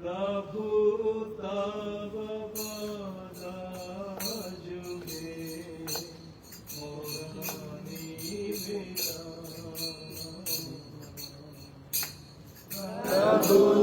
प्रभु तब पद जुगे मोर निवेदन। प्रभु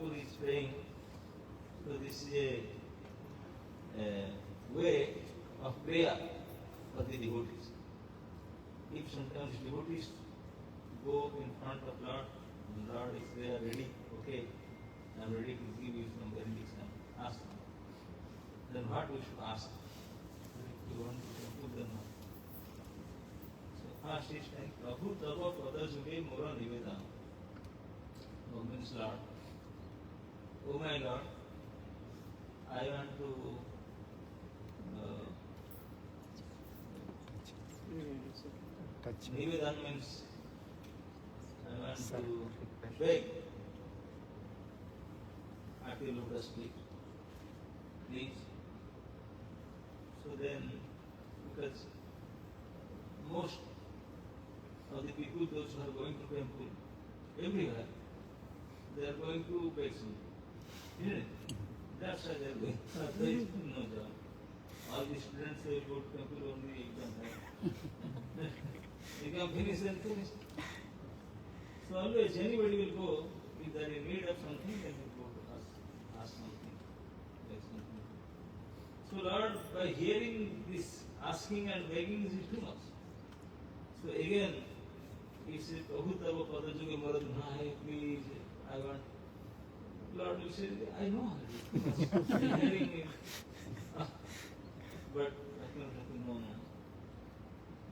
Thakur is praying. So this is a way of prayer for the devotees. If sometimes devotees go in front of Lord, and Lord is there ready, okay, I am ready to give you some benediction, ask him. Then what we should ask? If you want to put them up. So first is like, Prabhu Tava Padajuge Mora Nivedana. Oh, means Lord, oh my Lord, I want to Nivedana means I want to beg at the lotus feet. Please. So then, because most of the people, those who are going to temple, everywhere, they are going to beg something. Isn't it? That's why they are going. There is no job. All the students, they go to temple only exam time. Exam finish and finish. So always anybody will go, if they are in need of something, they will go to us, ask something, beg something. So Lord, by hearing this asking and begging is too much. So again, he said, Prabhu Tava Padajuge Maradhunai, please, I want. Lord will say, I know already. Hearing it. But no.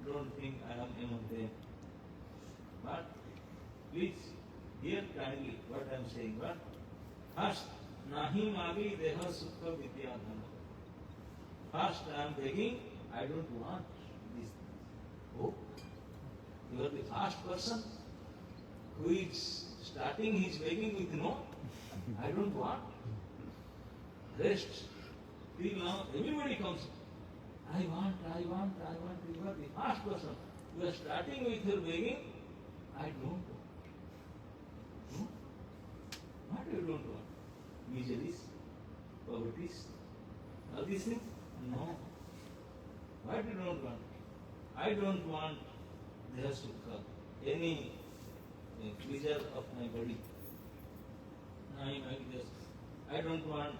Don't think I am among them. But please hear kindly what I am saying. But first, nahi magi deha sukha vidya dhanam. First, I am begging, I don't want this. Oh, you are the first person who is starting his begging with no. I don't want. Rest. Till now, everybody comes. I want. You are the first person. You are starting with your begging. I don't want. No? What you don't want? Miseries, poverties, all these things? No. What you don't want? I don't want deha sukha, any pleasure of my body. I don't want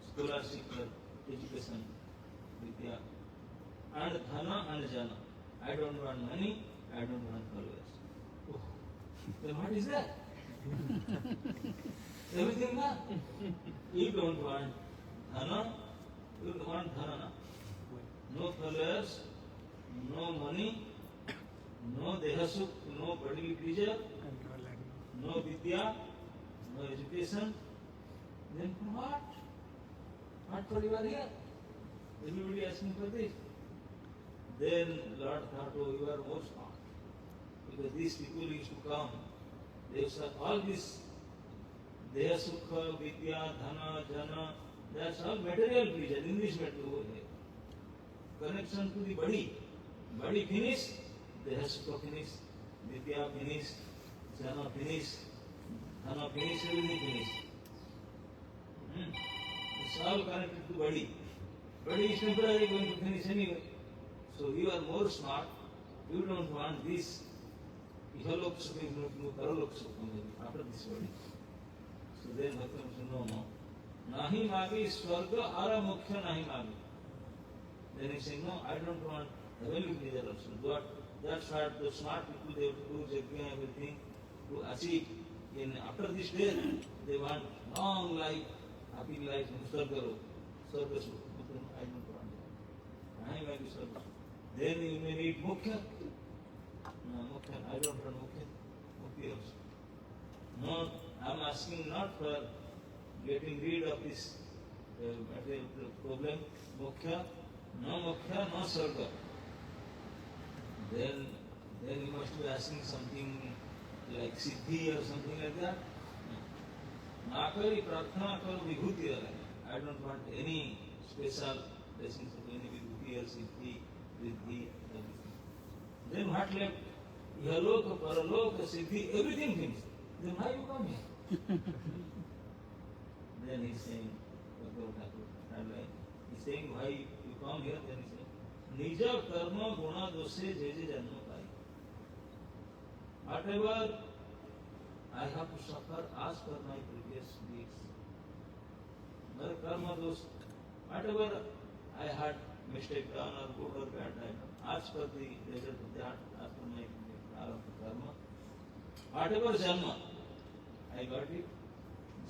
scholarship or education, vidya, and dhana and jana. I don't want money, I don't want followers. Oh. Then what is that? Everything that? You don't want dhana, you don't want dhana. No followers, no money, no dehasuk, no bodily pleasure, no vidya, no education. Then for what? What for you are here? Everybody asking for this. Then Lord thought, oh, you are more smart. Because these people used to come, they said all this Deha Sukha, Vidya, Dhana, Jana, that's all material pleasure, in this matter over here. Connection to the body. Body finish, Deha Sukha finish, Vidya finish, Jana finish, Dhana finish, everything finish. It's all connected to body. Body is temporarily going to finish anyway. So you are more smart. You don't want this. Ihalok Sukha, you don't know Paralok Sukha after this body. So then Bhakti said, no. Nahi magi swarga ara mukhya nahi magi. Then he said, no, I don't want heavenly pleasure also. But that's what the smart people, they have to do yajna, everything to achieve. After this death, they want long life, happy life, Swarga. Swarga Sukha. I don't want that. Nahi magi swarga. Then you may need mukhya. No, mukhya. I don't want mukhya. Mukti also. No, I am asking not for getting rid of this material problem. Mukhya, no Swarga. Then you must be asking something like Siddhi or something like that. Nakari Prarthana karo Vibhuti Rala. I don't want any special blessings of any Vibhuti or Siddhi, Riddhi, everything. Then what left? Yaloka, Paraloka, Siddhi, everything finished. Then why you come here? Then he's saying, he's saying, why you come here? Then he's saying, Nija karma guna doshe jeje janma pai. Whatever I have to suffer as per my previous deeds. My karma dosh, whatever I had mistake done or good or bad, I done, as per the result of that, as per my karma, whatever janma, I got it.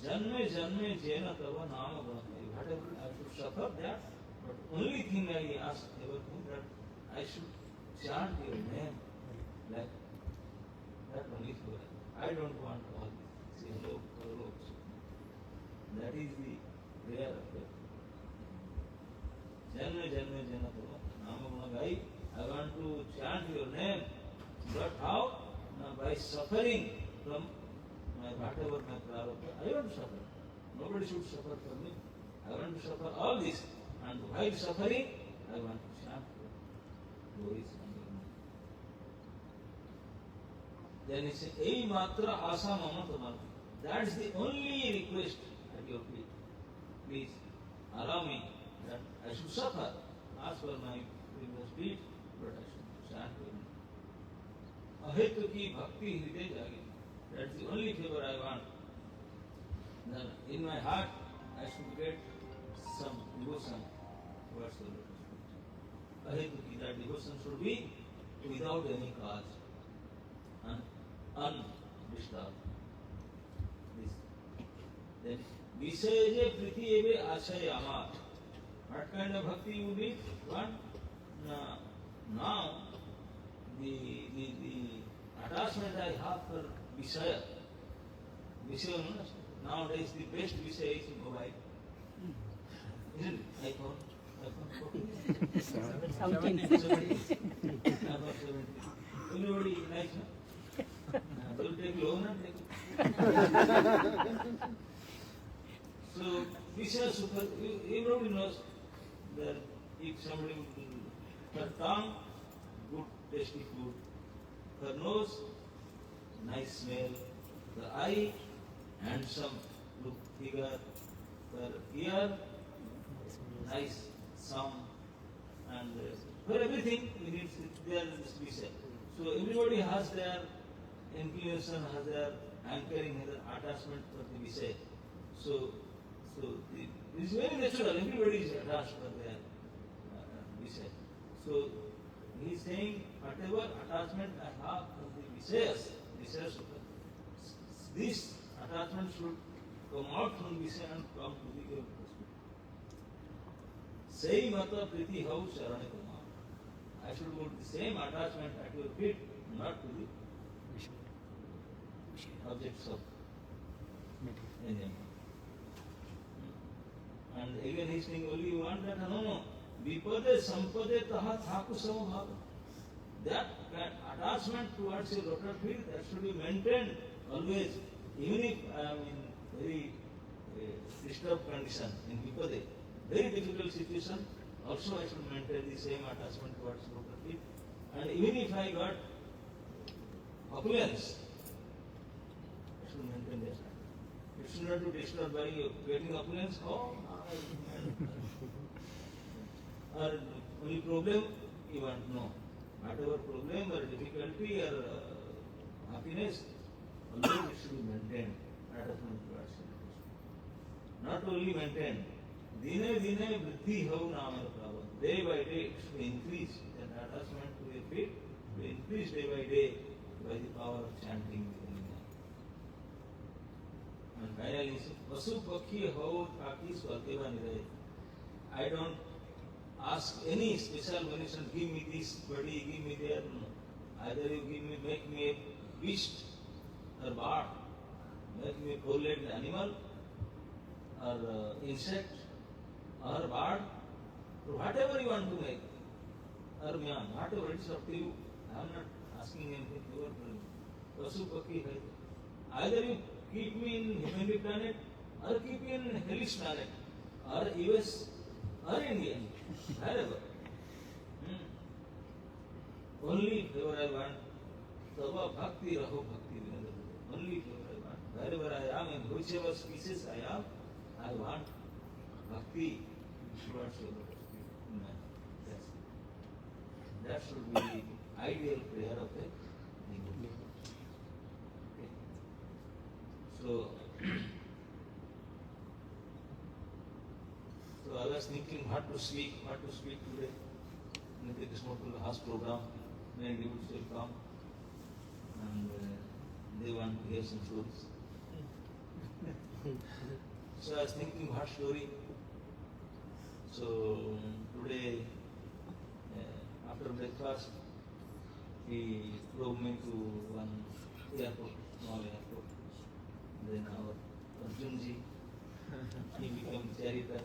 Janme janme jena tava nama brahma. Whatever I should suffer that, but only thing I ask everything that I should chant your name like that only for I don't want all this. Say hello, hello. That is the prayer of it. Janme janme jena tava nama brahma. I want to chant your name, but how? Now, by suffering from my whatever my prarabdha, I want to suffer. Nobody should suffer for me. I want to suffer all this. And while suffering, I want to chant glories and your name. Then he said, Ei matra asa mama tamarti. That's the only request at your feet. Please allow me that I should suffer as per my previous deed, but I should chant your name. Ahetu ki bhakti hriday jage. That's the only favor I want. Then in my heart, I should get some devotion towards the Lord. Ahetuki, that devotion should be without any cause and undisturbed. This. Then, Visayaje priti eve asaya amar. What kind of bhakti you need? One, now, the attachment I have for Visaya. Visaya, nowadays the best Visaya is mobile. Isn't it? iPhone. 17. Everybody likes it. They will take loan and take it. So, Visaya Sukha, everybody knows that if somebody, her tongue, good tasty food, her nose, nice smell, the eye, handsome look figure, her ear, nice sound, and for everything we need there is Visaya. So everybody has their inclination, has their anchoring, has their attachment for the Visaya. So it is very natural. Everybody is attached for their Visaya. So he is saying whatever attachment I have for the Visayas, this attachment should come out from Visaya and come to the Yoga. Same mata priti hau charane kumar. I should put the same attachment at your feet, not to the objects of enjoyment. And again he is saying only you want that, no. Vipade sampade taha thaku samabhava. That attachment towards your lotus feet, that should be maintained always, even if I am in very disturbed condition, in Vipade, very difficult situation, also I should maintain the same attachment towards lotus feet. And even if I got opulence, I should maintain that. It should not be disturbed by getting opulence. Oh, or only problem you want to know. Whatever problem or difficulty or happiness, always it should be maintained. Attachment towards it. Not only maintained. Dine dine vriddhi hau nama prabha. Day by day it should increase. That attachment to your feet will increase day by day by the power of chanting the holy name. And finally, Vasu Pakhi hau thaki swarteva niraye. I don't ask any special permission, give me this body, give me that. No. Either you give me, make me a beast or bird, make me a four-legged animal or insect or bird, or whatever you want to make, or man, whatever, it's up to you. I am not asking anything to your friend. Vasu Pakhi hai. Either you keep me in heavenly planet or keep me in hellish planet or US or India. Wherever. Only favor I want. Tava bhakti raho bhakti vinada. Only favor I want. Wherever I am, in whichever species I am, I want bhakti towards your lotus feet. That should be the ideal prayer of a devotee. Okay. So, so I was thinking what to speak today. Maybe this not to the house program, many people will come and they want to hear some stories. So I was thinking what story. So today, after breakfast, he drove me to one airport, small airport. Then our Arjunji, he became janitor.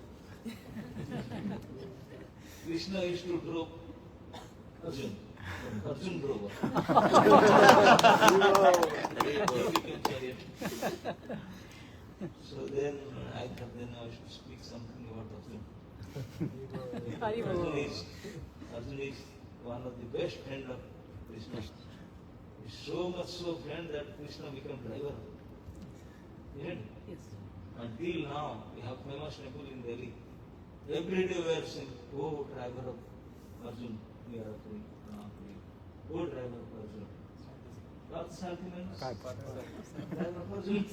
Krishna used to drove Arjun. Arjun drove. He became janitor. So then I thought then I should speak something about Arjun. Arjun is one of the best friend of Krishna. He's so much so friend that Krishna became driver. Yes. Until now, we have famous temple in Delhi. Every day we are saying, oh driver of Arjun, we are free. Oh driver of Arjun. That's sentiments. Driver of Arjun.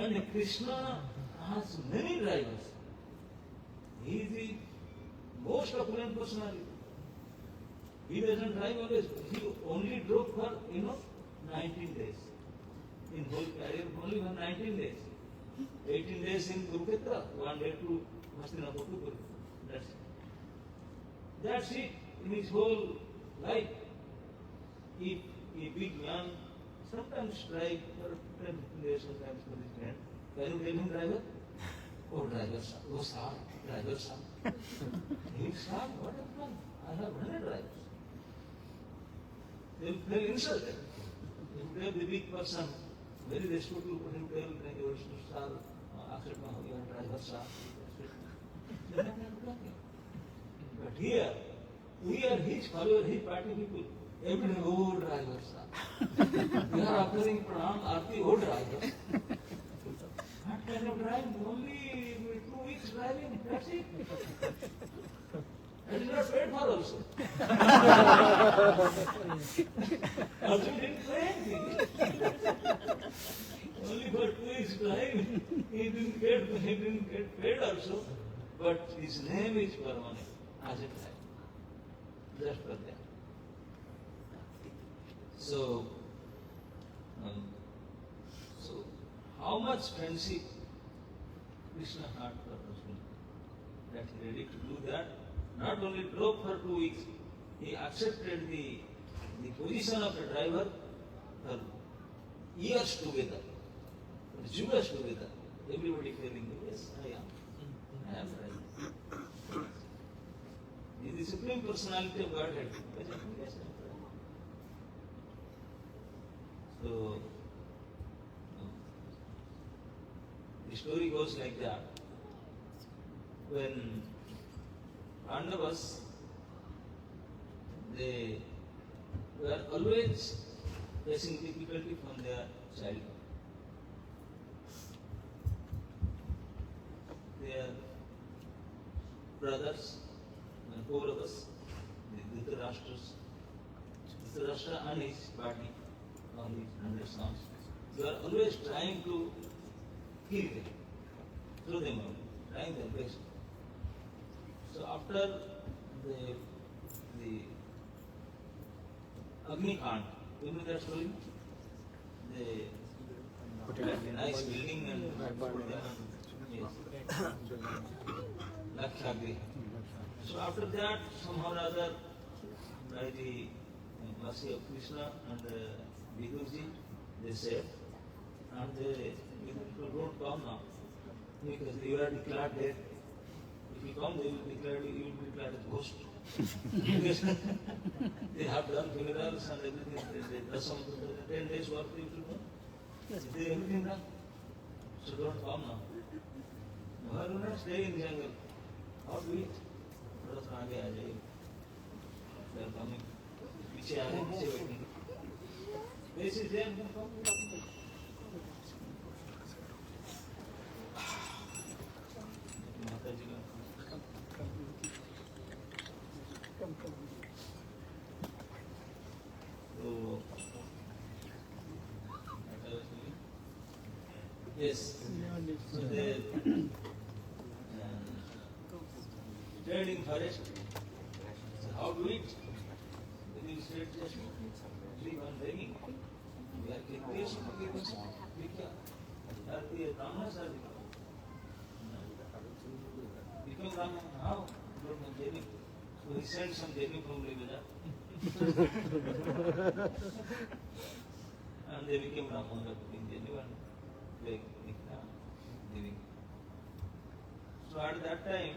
And Krishna has many drivers. He is the most opulent personality. He doesn't drive always. He only drove for, 19 days. In whole career, only for 19 days. 18 days in Kurukshetra, 1 day to Hastinapur to Kurukshetra. That's it in his whole life. If a big man sometimes drive for 10 days, sometimes for his friend, can you tell him driver? Oh, driver, sir. Oh, sir, driver, sir. He said, sir, what a fun. I have 100 drivers. They will feel insulted. If you tell the big person, very respectful, but you tell your sir, accept my driver, sir. But here, we are his followers, his party people. Every day, oh, driver, sir. We are offering pranam, aarti, oh, driver. What kind of driving? Only 2 weeks driving, that's it. And is not paid for also. Also didn't pay anything. Only for 2 weeks driving, he didn't get paid also. But his name is permanent as a driver. Just for that. So how much friendship Krishna had for Arjuna that he ready to do that? Not only drove for 2 weeks, he accepted the position of a driver for years together, for years together. Everybody feeling, yes, I am driver. He is the Supreme Personality of Godhead. Yes, I am driver. So, the story goes like that. When Pandavas, they were always facing difficulty from their childhood. Their brothers, the Kauravas, the Dhritarashtra and his party, all his 100 sons, they were always trying to kill them, throw them out, trying their best. So after the Agni-Kand, you know that story? They put a nice building and put them Lakshagri. So after that, somehow or other, by the mercy of Krishna and Vidurji, they said, and they don't come now, because you are declared dead. If you come, they will declare you will be declared a ghost. They have done funerals and everything. They do some 10 days work they will do. They everything done. So don't come now. Why do not stay in the jungle? How do it? थोड़ा सा आगे आ जाइए. They are coming. पीछे आ रहे, पीछे बैठेंगे. This is there. माता जी का. तो Yes. So they trading forest. So how do it? They will straight just keep on begging. We are curious to give us Vikya. Are the Brahmanas are become Brahman? How? Don't know Jeni. So he sent some Jeni from Levada. And they became Brahmana in Jeni and they living. So at that time,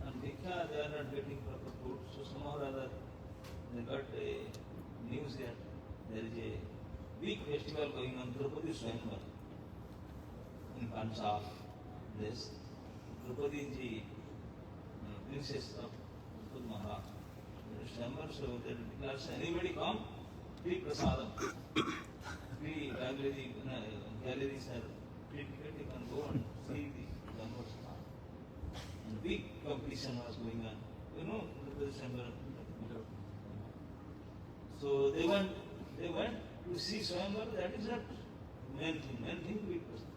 and Vikya, they are not getting proper food. So somehow or other, they got a news that there is a big festival going on, Draupadi Swayamvar, in Panchal. This Draupadi ji, princess of Pud Maharaj. Swayamvar, so they declares, anybody come, free prasadam, free galleries are free ticket, you can go and see the Swayamvar. And big competition was going on. You know, Draupadi Swayamvar. So they went to see Swayamvar. That is not main thing. Main thing to eat person.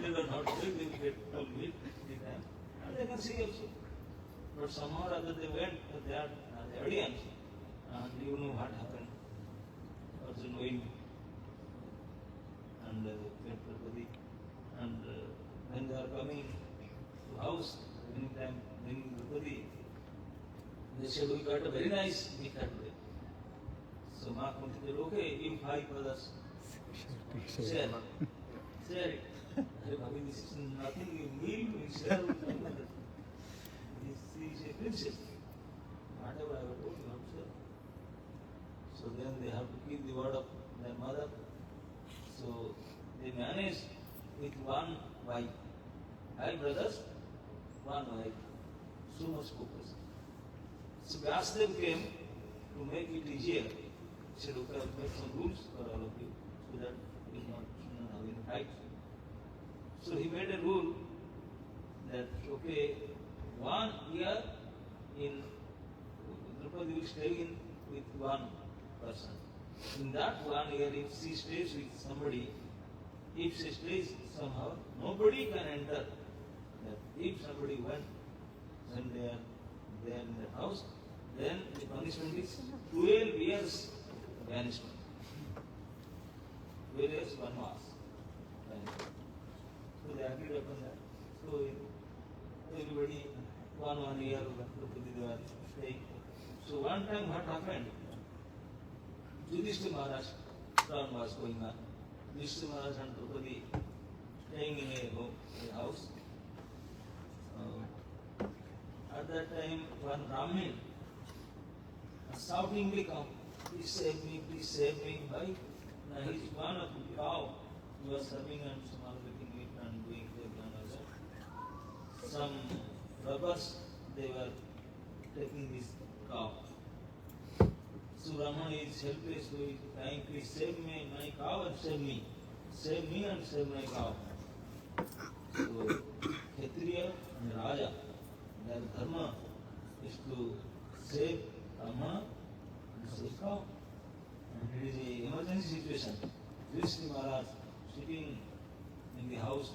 They were not there. They will get full meat the time, and they can see also. But somehow or other they went to their audience, and you know what happened. Arjun going and Draupadi, and when they are coming to house, anytime bringing Draupadi, they said, we got a very nice Vikya today. So Ma Kunti said, okay, you 5 brothers. Share. Share it. This is nothing, you meal, you share with my mother. She is a princess. Whatever I told you, how to share. So then they have to keep the word of their mother. So they managed with one wife. 5 brothers, one wife. So much focus. So Vyasdev came to make it easier. He said, okay, I'll make some rules for all of you so that you will not have any fights. So he made a rule that, okay, 1 year in Draupadi will stay in with one person. In that 1 year, if she stays with somebody, if she stays somehow, nobody can enter. That if somebody went when they are there in the house, then the punishment is 12 years banishment. 12 years vanvas. So they agreed upon that. So everybody 1 year they were staying. So one time what happened? Yudhishthira Maharaj turn was going on. Yudhishthira Maharaj and Draupadi staying in a house. At that time, one Brahmin shoutingly come, please save me, why? Now he is one of the cow who was serving and some other making it and doing the some robbers, they were taking this cow. So Brahman is helpless, so he is crying, please save me, my cow and save me. Save me and save my cow. So Kshatriya and Raja, their dharma is to save Brahmana and save cow. And it is an emergency situation. Yudhishthira Maharaj sitting in the house,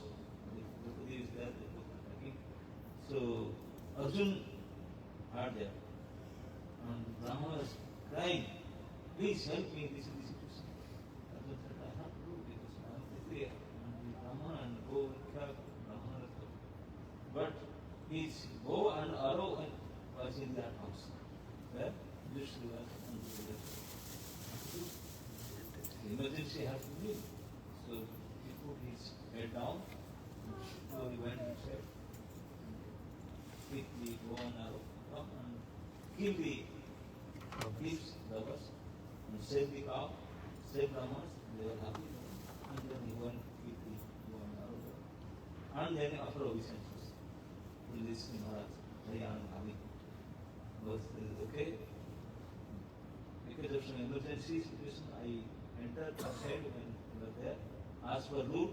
Draupadi is there, so Arjun heard that. And Brahmana was crying, please help me, this is the situation. Arjun said, I have to do because I am Kshatriya. And Brahmana and go and trap Brahmana. But his bow and arrow was in that house. Where? Yudhishthira was on the emergency had to leave. So he put his head down, so he went inside, pick the bow and arrow, come and kill the thieves, robbers, and save the cow, save Brahmanas, they were happy. And then he went with the bow and arrow. And then after obeisances, Yudhishthira Maharaj, very unhappy. Was okay. Because of some emergency situation, I entered outside when we were there. As per rule,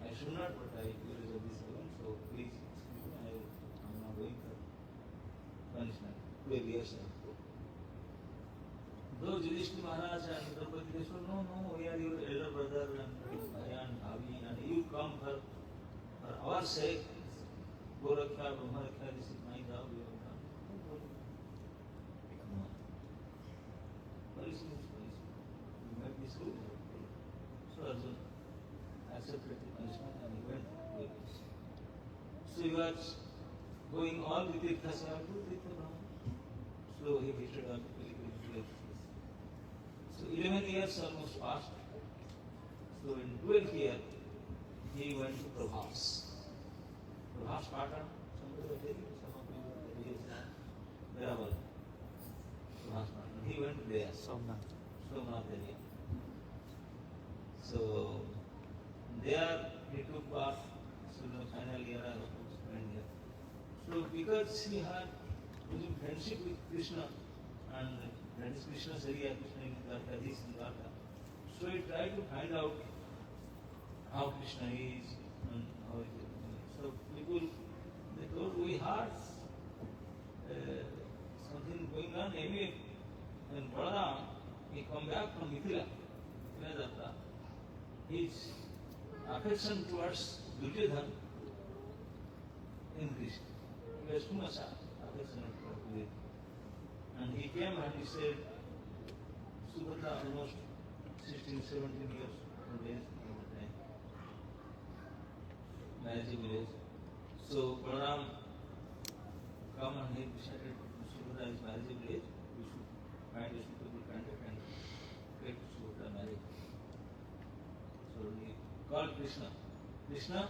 I should not, but I because of this event, so please excuse me, I am not going for punishment. 12 years. Though Yudhishthira Maharaj and Draupadi, they said, no, no, we are your elder brother and Bhavi, and you come for our sake. Gorakhya, Brahmarakhya, this is my job, you have done. Come on. Punishment is punishment. You might be so. So Arjuna accepted the punishment and he went with this. So he was going all the Tirthas, to Tirtha Brahma. So he visited all the pilgrimages. So 11 years almost passed. So in 12th year, he went to Prabhas. Prabhas Patan, somebody was there, some of you were there, Veeraval. Prabhas Patan. He went there. Somnath area. So there he took part. So the final year I was spent here. So because he had friendship with Krishna and that is Krishna's area, Krishna in Dwarka, this in Dwarka. So he tried to find out how Krishna is and how it is. So people, they told we heard something going on anyway. When Balaram, he come back from Mithila, his affection towards Duryodhana increased. He was too much affectionate towards Duryodhana. And he came and he said, Subhadra almost 16, 17 years old age at the time, marriage village. So Balaram come and he decided Subhadra is marriage village, we should find a suitable candidate and get Subhadra married. So he called Krishna. Krishna,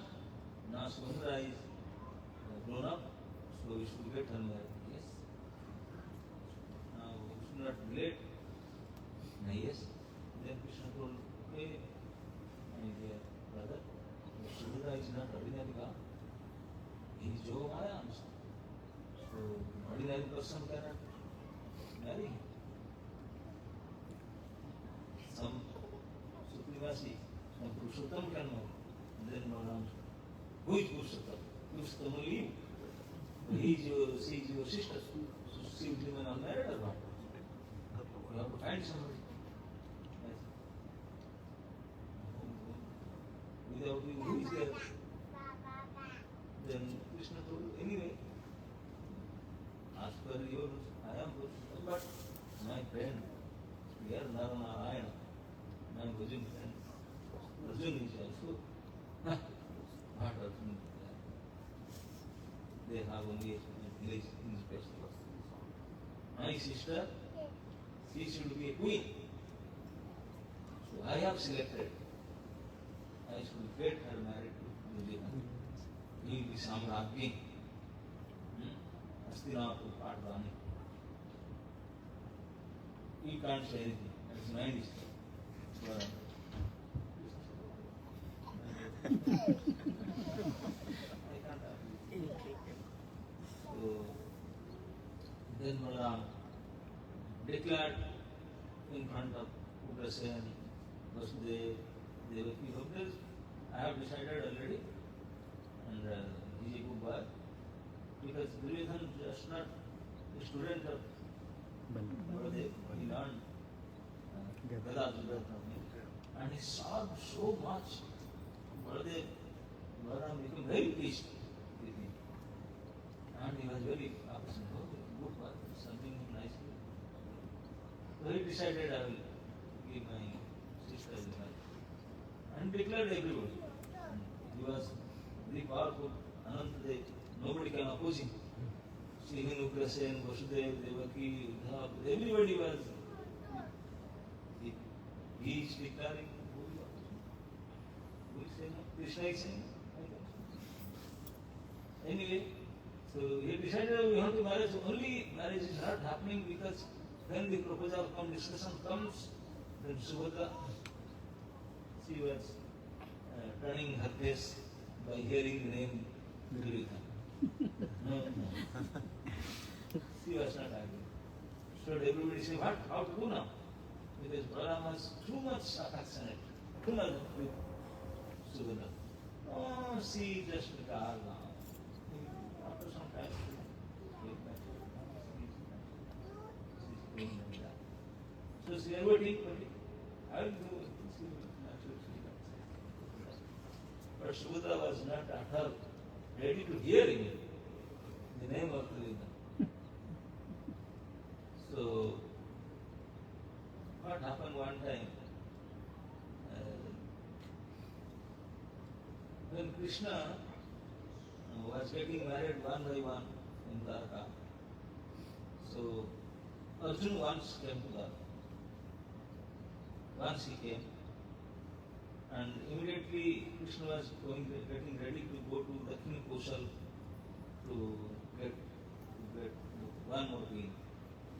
now Subhadra is grown up, so we should get her married. Yes. Now we should not delay. Yes. Then Krishna told, okay, my dear brother, Subhadra is not ordinary girl. He is Yogamaya. So ordinary person cannot marry him. Some supremacy, some Purushottam can marry. And then Balaram, who is Purushottam? Purushottam only you. She is your sister. So she will remain unmarried or what? You have to find somebody. Without you, who is there? Then Krishna told, anyway, as per yours, I am Purushottam, but my friend, we are Naranarayana, my bosom friend, Arjuna is also, what Arjuna? They have only a village in festival. My sister, she should be a queen. So I have selected. I should get her married to Duryodhana. He will be Samrajya. Hastinapur Padvani. He can't say anything. His mind is there. I can't argue. So then Balaram declared in front of Ugrasen, Vasudev, Devaki, I have decided already, and he is a good boy, because Duryodhana is just not a student of Baladev, he learned Gada from him, and he saw so much. Balaram became very pleased with him, and he was very appreciative. Oh, good boy, something nicely. So he decided I will give my sister as a wife. And declared everybody. And he was very powerful, Anantadev, nobody can oppose him. Srihan Ugrasen, Vasudev, Devaki, Uddhav, everybody was. He is declaring who is saying? Krishna is saying. Anyway, so he decided we have to marry. Only marriage is not happening because when the proposal discussion comes, then Subhadra, she was turning her face by hearing the name Duryodhana. No. She was not happy. So everybody said, what? How to do now? Because Balaram was too much affectionate, too much with Subhadra. Oh, she just regard now. After some time, she came back. She's going like that. So she is waiting. I will do it. But Subhadra was not at all ready to hear it, the name of the Lila. So, what happened one time, when Krishna was getting married one by one in Dwarka, so Arjuna once came to Dwarka. Once he came, and immediately Krishna was getting ready to go to Dakshina Koshal to get one more queen,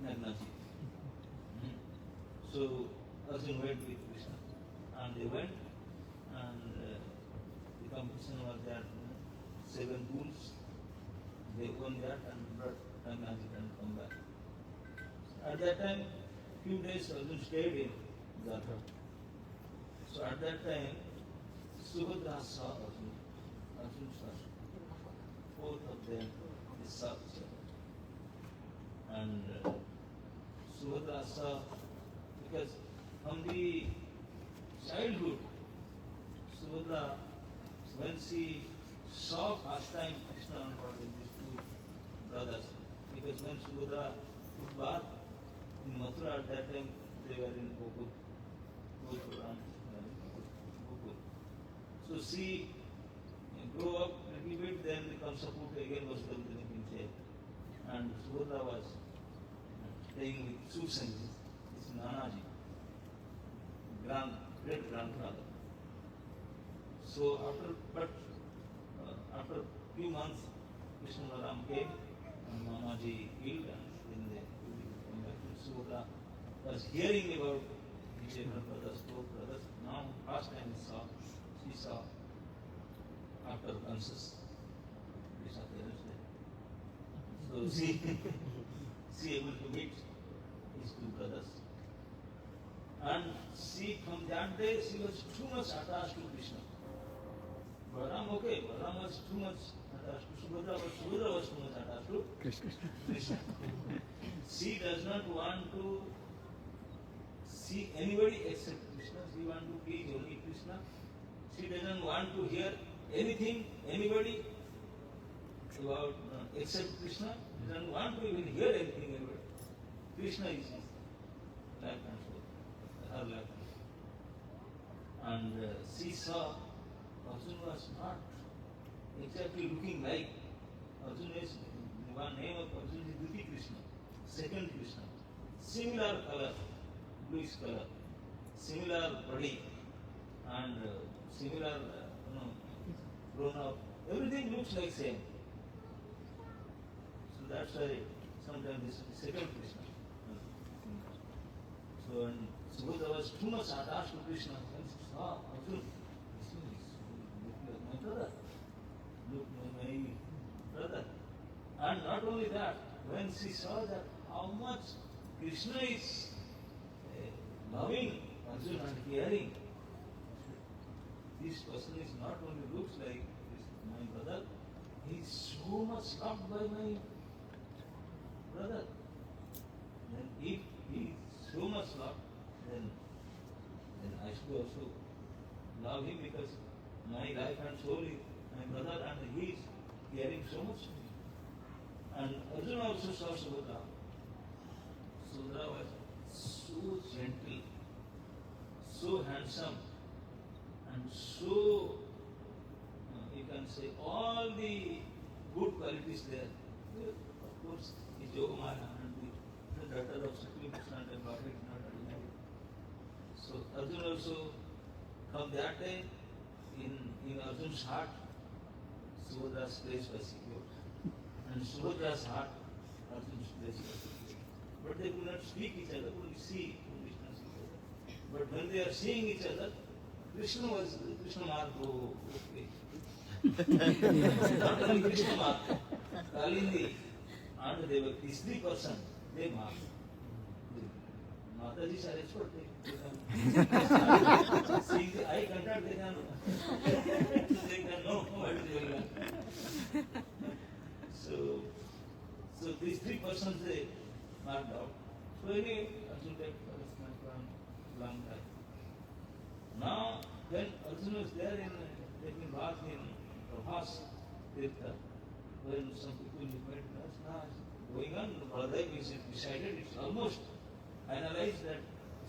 Nagnaji. So Arjuna went with Krishna, and they went, and the competition was that 7 bulls. They won that and brought Nagnaji and come back. At that time, few days Arjuna stayed in Dwarka. So at that time, Subhadra saw Arjuna. Arjuna saw both of them. They saw each other. And Subhadra saw, because from the childhood, Subhadra, when she saw first time Krishna and these two brothers, because when Subhadra took bath in Mathura, at that time they were in Gokul. So she grew up a little bit, then the Kamsaput again was building in jail. And Subhadra was staying with Susenji, this Nanaji, great grandfather. So after few months, Krishna Ram came and Nanaji killed, and then they came back. Subhadra was hearing about his brothers, both brothers. Now, first time she saw after conscious. So she able to meet his two brothers. And she, from that day, she was too much attached to Krishna. Balaram, okay, Balaram was too much attached to Subhadra, but Subhadra was too much attached to Krishna. She does not want to see anybody except Krishna. She wants to please only Krishna. She doesn't want to hear anything, anybody about except Krishna. She doesn't want to even hear anything about Krishna is his life and soul, her life. And she saw Arjuna was not exactly looking like Arjuna is, one name of Arjuna is Dviti Krishna, second Krishna. Similar color, bluish color, similar body, and similar, grown up. Everything looks like same. So that's why sometimes this is second Krishna. So and Subhadra was too much attached to Krishna. When she saw Arjuna, look like my brother, look like my brother. And not only that, when she saw that how much Krishna is loving Arjuna and caring, this person is not only looks like my brother, he is so much loved by my brother. Then if he is so much loved, then I should also love him, because my life and soul is my brother and he is caring so much for me. And Arjuna also saw Subhadra. Subhadra was so gentle, so handsome, and so, you can say, all the good qualities there. Of course, the Yogamaya and the daughter of Sakri Krishna and Bhakti is not ordinary. So Arjuna also, from that day, in Arjuna's heart, Subhadra's place was secured. And Subhadra's heart, Arjuna's place was secured. But they could not speak each other, only see Krishna each other. But when they are seeing each other, Krishna Margo, okay. Not only Krishna Margo, Kalindi, and they were these 3 persons, they mark. Mataji are expert. Seeing the eye contact, they can know what is going on. So these 3 persons they marked out. So anyway, Arjuna kept When Arjuna was there in taking bath in Prabhas Tirtha, when some people met us, going on, Baladev is decided, it's almost analyzed that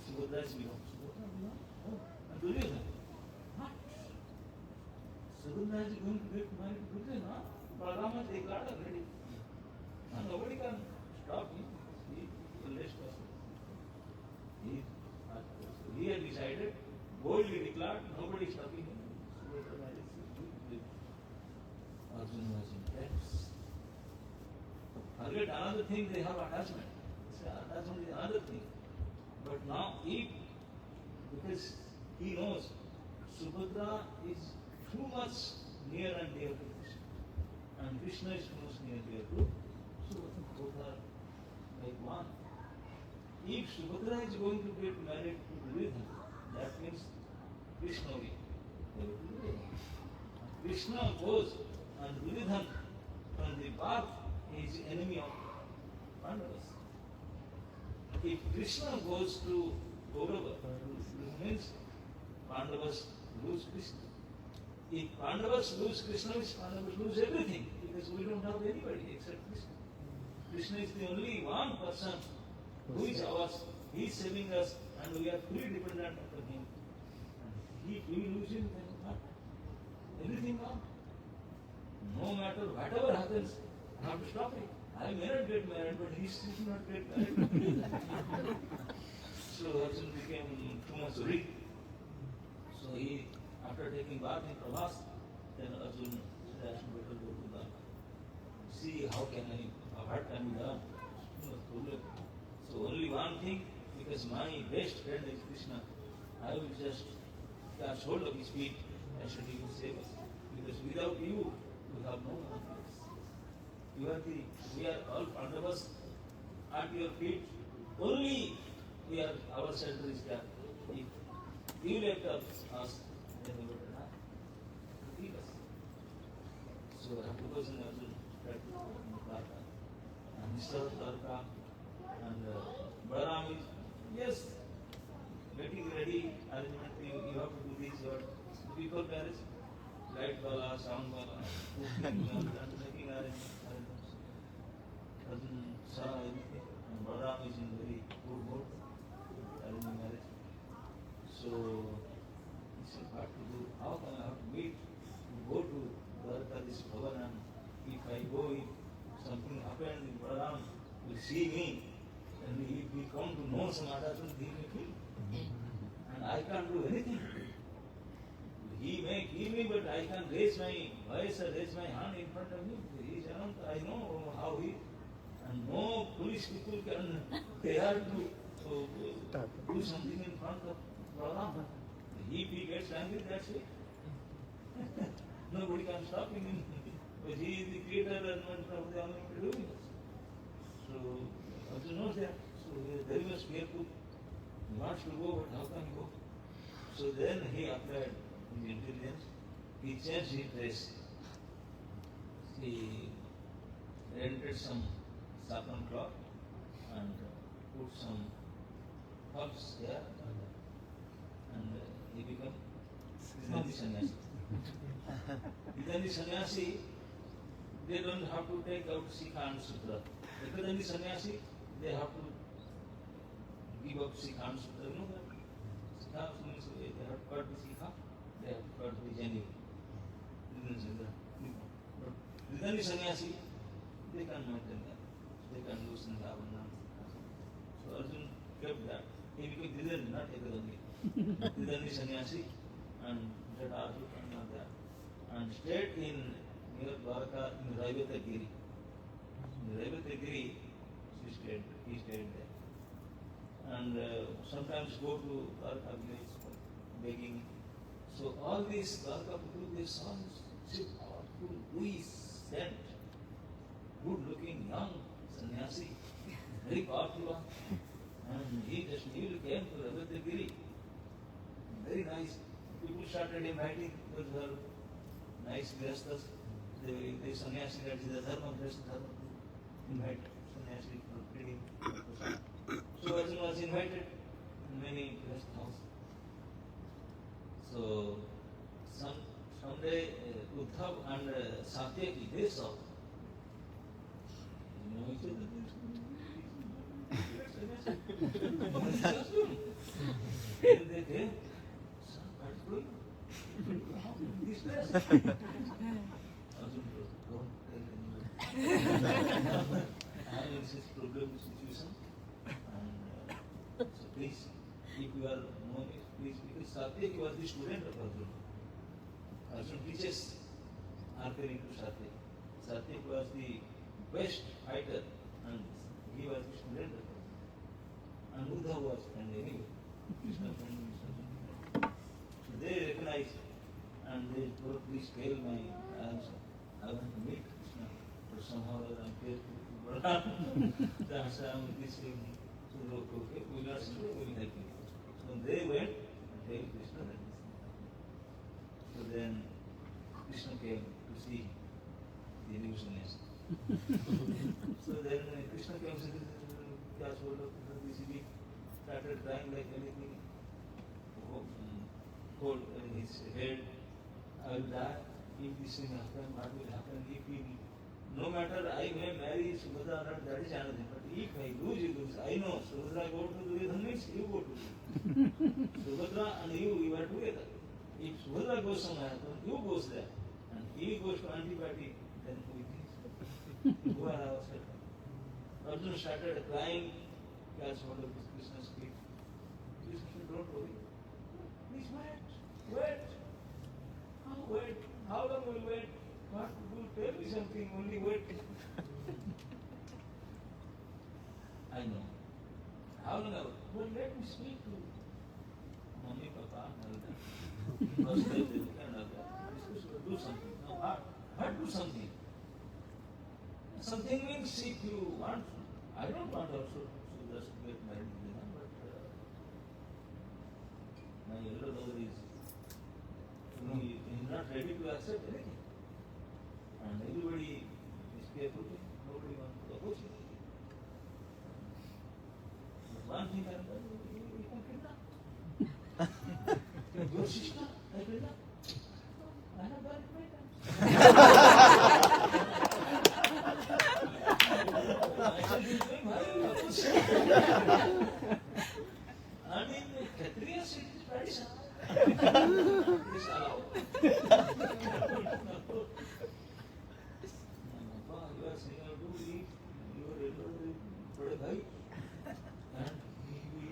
Subhadra is belong. Subhadra belong? Oh, and Duryodhana. What? Subhadra is going to get married to Duryodhana? Balarama has declared already. And nobody can stop him. He will rest us. He had decided, boldly declared, nobody is stopping him. Subhadra is Arjuna was intense. Forget another thing, they have attachment. Attachment is another thing. But now, because he knows Subhadra is too much near and dear to Krishna, and Krishna is too much near and dear to Subhadra. Both are like one. If Subhadra is going to get married to Duryodhana, that means Krishna will be married to Duryodhana. Krishna goes and Duryodhana from the birth is enemy of Pandavas. If Krishna goes to Kaurava, means Pandavas lose Krishna. If Pandavas lose Krishna, means Pandavas lose everything, because we don't have anybody except Krishna. Krishna is the only one person who is ours. He is saving us, and we are fully dependent upon him. And if we lose him, then what? Everything gone. No matter whatever happens, I have to stop it. I may not get married, but he still not get married. So Arjuna became too much worried. So he, after taking bath in Prabhas, then Arjuna said, I should better go to the see how can I, what can be done. So only one thing, because my best friend is Krishna, I will just catch hold of his feet and should he will save us. Because without you, we have no one else. You are we are all Pandavas at your feet. Only we are, our center is there. If you let us, then we will not leave us. So Raghupada and Arjuna tried to Dwarka. And Mr. Dwarka and Balaram is, yes, getting ready, arrangement, you have to do this, you have to, before marriage, light bala, sound bala, cooking, and making arrangements. Arjuna saw everything, and Balaram is in very good mood, arranging marriage. So he said, what to do? How can I have to wait to go to Dwarka, this Bhavan, and if I go, if something happened, Balaram will see me, and if we come to know some attachment, he may kill. And I can't do anything. He may kill me, but I can raise my voice or raise my hand in front of him. He is around, I know how he, and no foolish people can dare to do something in front of Balaram. If he gets angry, that's it. Nobody can stop him. But he is the creator and of the unlimited universe. So Arjuna knows that. So he is very much careful. He wants to go, but how can he go? So then he applied his intelligence. He changed his dress. He rented some saffron cloth and put some herbs there, and he became Vidandi sannyasi. Vidandi sannyasi, they don't have to take out Sikha and Sutra. Vidandi sannyasi, they have to give up Sikha and Sutra. You know that? Sikha means they have to cut the Sikha, they have to cut the genuine. But Vidandi sannyasi, they can maintain that. They can loosen the abundance. So Arjuna kept that. He became Vidandi, not Ekadandi. Vidandi sannyasi and Jatasu and all that. And stayed in near Dwarka in Raivatagiri. In Raivatagiri, he stayed there. And sometimes go to Dwarka village begging. So all these Dwarka people, they saw this powerful, who is sent, good looking, young sannyasi, very powerful one. And he just newly came to Raivatagiri. Very nice. People started inviting those who are nice grastas. The sannyasi, that is the dharma, dharma, invite sannyasi for reading. So Arjuna was invited in many guest houses. So So someday Uddhav and Satyaki, they saw. You know each other. Then they came. Son, what's going on? This place. Arjun, don't tell anyone. I am in such problem situation. And so please, if you are knowing it, please, because Satyaki was the student of Arjun. Arjun teaches archery to Satyaki. Satyaki was the best fighter and he was the student of Arjun. And Uddhav was friend anyway. Krishna friend is Arjun. So they recognized and they told, please tell my answer. I want to meet Krishna, but somehow I'm careful to Balaram. That's why I'm this way. So okay, we will ask you, we will help you. So they went and told Krishna that this. So then Krishna came to see the new sannyasi. So then Krishna came to the class hold of the CB, started crying like anything, hold his head, I will die. If this thing happen, what will happen? If he, no matter I may marry Subhadra or not, that is another thing. But if I lose, you lose. I know Subhadra go to Duryodhana means you go to Duryodhana. Subhadra and you are together. If Subhadra goes somewhere, then you goes there. And he goes to Antipati, then who it is? Who are ourselves? Arjuna started crying, as one of Krishna's feet. Krishna said, don't worry. Please wait. Wait. How long will wait? What will tell me something? Only wait. I know. How long? Well, let me speak to Mummy, Papa, and all that. First they cannot do something. No, what do something? Something means if you want. I don't want also to just get married with them, but my elder brother is not ready to accept anything. And everybody is careful, nobody wants to oppose it. But one thing I can tell you, you can kidnap. Your sister, I kidnap. I have done it many times. I said, you think, why you oppose it? I mean, Kshatriyas, it is tradition. It is allowed. You are saying, do eat, your elder bade bhai, and